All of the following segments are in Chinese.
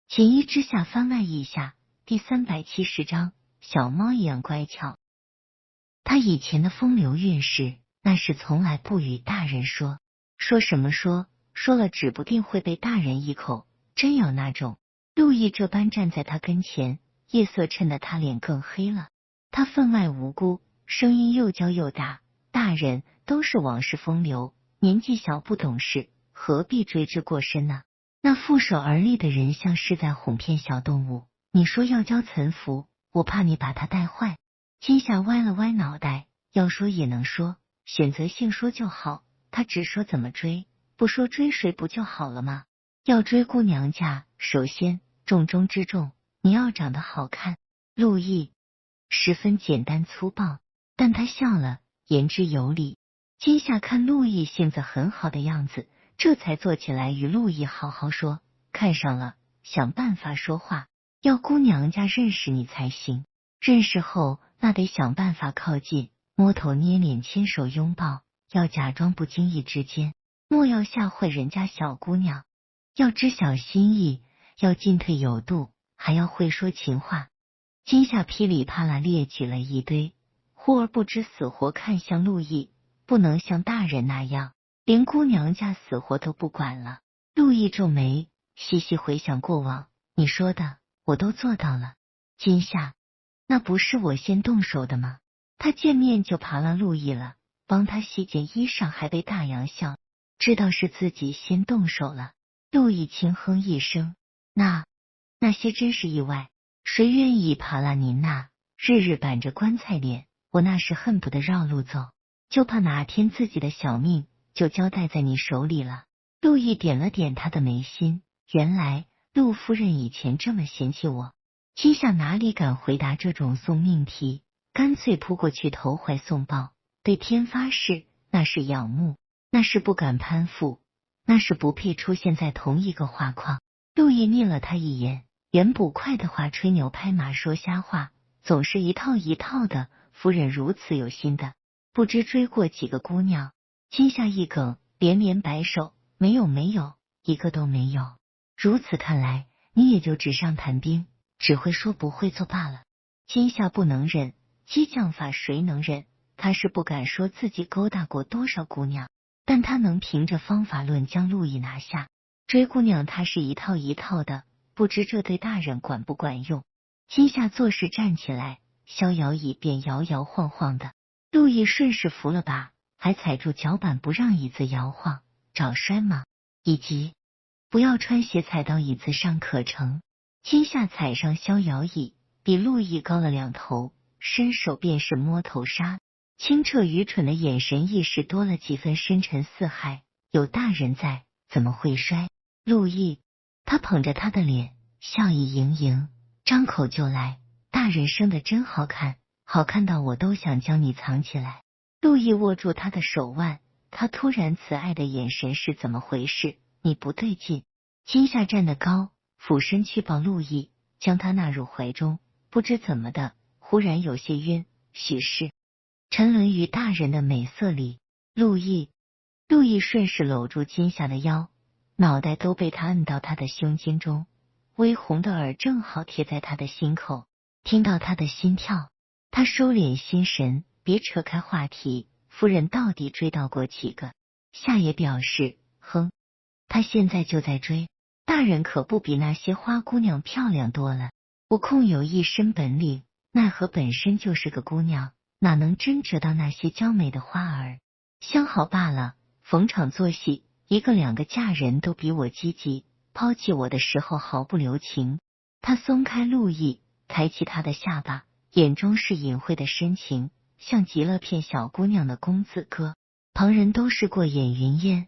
锦衣之下番外一下第370章，小猫一样乖巧。他以前的风流韵事，那是从来不与大人说，说什么说了指不定会被大人一口真咬那种。陆毅这般站在他跟前，夜色衬得他脸更黑了。他分外无辜，声音又娇又大，大人都是往事风流，年纪小不懂事，何必追之过深呢？那负手而立的人像是在哄骗小动物，你说要教岑服，我怕你把他带坏。金夏歪了歪脑袋，要说也能说，选择性说就好，他只说怎么追，不说追谁不就好了吗？要追姑娘家，首先重中之重，你要长得好看。陆毅十分简单粗暴，但他笑了，言之有理。金夏看陆毅性子很好的样子，这才坐起来与陆毅好好说，看上了，想办法说话，要姑娘家认识你才行。认识后，那得想办法靠近，摸头捏脸牵手拥抱，要假装不经意之间，莫要吓坏人家小姑娘，要知晓心意，要进退有度，还要会说情话。金夏噼里啪啦列举了一堆，忽而不知死活看向陆毅，不能像大人那样连姑娘家死活都不管了。陆毅皱眉，细细回想过往，你说的我都做到了。金夏，那不是我先动手的吗？他见面就扒拉陆毅了，帮他洗件衣裳，还被大洋笑，知道是自己先动手了。陆毅轻哼一声，那些真是意外，谁愿意扒拉您呐？日日板着棺材脸，我那是恨不得绕路走，就怕哪天自己的小命就交代在你手里了。陆毅点了点他的眉心，原来陆夫人以前这么嫌弃我。金夏哪里敢回答这种送命题，干脆扑过去投怀送抱，对天发誓，那是仰慕，那是不敢攀附，那是不配出现在同一个画框。陆毅睨了他一眼，原捕快的话吹牛拍马说瞎话，总是一套一套的，夫人如此有心的，不知追过几个姑娘。金夏一梗，连连摆手，没有，一个都没有。如此看来，你也就纸上谈兵，只会说不会做罢了。金夏不能忍，激将法谁能忍？他是不敢说自己勾搭过多少姑娘，但他能凭着方法论将陆毅拿下。追姑娘他是一套一套的，不知这对大人管不管用。金夏做事站起来，逍遥椅便摇摇晃晃的，陆毅顺势扶了把，还踩住脚板不让椅子摇晃，找摔吗？以及不要穿鞋踩到椅子上可成。金夏踩上逍遥椅，比陆毅高了2头，伸手便是摸头杀，清澈愚蠢的眼神一时多了几分深沉似海。有大人在，怎么会摔？陆毅他捧着他的脸，笑意盈盈，张口就来，大人生得真好看，好看到我都想将你藏起来。陆毅握住他的手腕，他突然慈爱的眼神是怎么回事？你不对劲。金夏站得高，俯身去抱陆毅，将他纳入怀中，不知怎么的，忽然有些晕，许是沉沦于大人的美色里。陆毅顺势搂住金夏的腰，脑袋都被他摁到他的胸襟中，微红的耳正好贴在他的心口，听到他的心跳。他收敛心神，别扯开话题，夫人到底追到过几个？夏也表示，他现在就在追，大人可不比那些花姑娘漂亮多了。我空有一身本领，奈何本身就是个姑娘，哪能真折到那些娇美的花儿？相好罢了，逢场作戏，一个两个嫁人都比我积极，抛弃我的时候毫不留情。他松开陆毅，抬起他的下巴，眼中是隐晦的深情，像极了骗小姑娘的公子哥。旁人都是过眼云烟，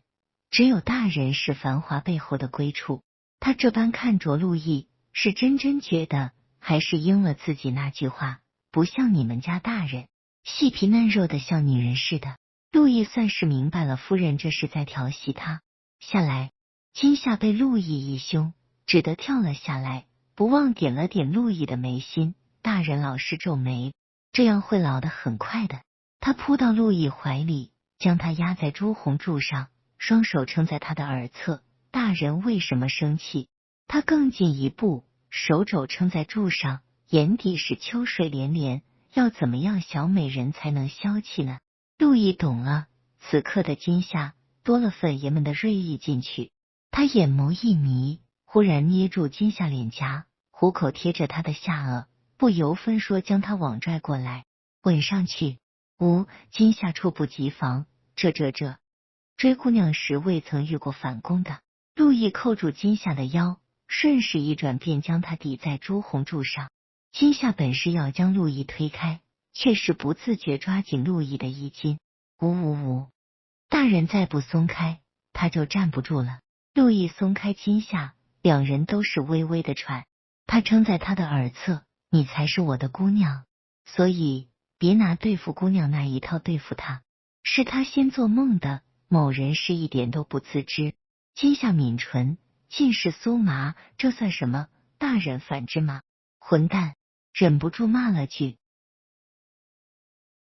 只有大人是繁华背后的归处。他这般看着陆毅，是真觉得，还是应了自己那句话，不像你们家大人，细皮嫩肉的像女人似的。陆毅算是明白了，夫人这是在调戏他。下来，金夏被陆毅一凶，只得跳了下来，不忘点了点陆毅的眉心。大人老是皱眉，这样会老得很快的。他扑到陆毅怀里，将他压在朱红柱上，双手撑在他的耳侧。大人为什么生气？他更进一步，手肘撑在柱上，眼底是秋水连连。要怎么样，小美人才能消气呢？陆毅懂了，此刻的金夏多了份爷们的锐意进去。他眼眸一迷，忽然捏住金夏脸颊，虎口贴着他的下颚，不由分说将他往拽过来，吻上去。金夏猝不及防，这追姑娘时未曾遇过反攻的。陆毅扣住金夏的腰，顺势一转，便将她抵在朱红柱上。金夏本是要将陆毅推开，却是不自觉抓紧陆毅的衣襟。大人再不松开，他就站不住了。陆毅松开金夏，两人都是微微的喘。他撑在他的耳侧，你才是我的姑娘，所以别拿对付姑娘那一套对付他。是他先做梦的，某人是一点都不自知。金夏抿唇，尽是酥麻，这算什么？大人反之吗？混蛋！忍不住骂了句，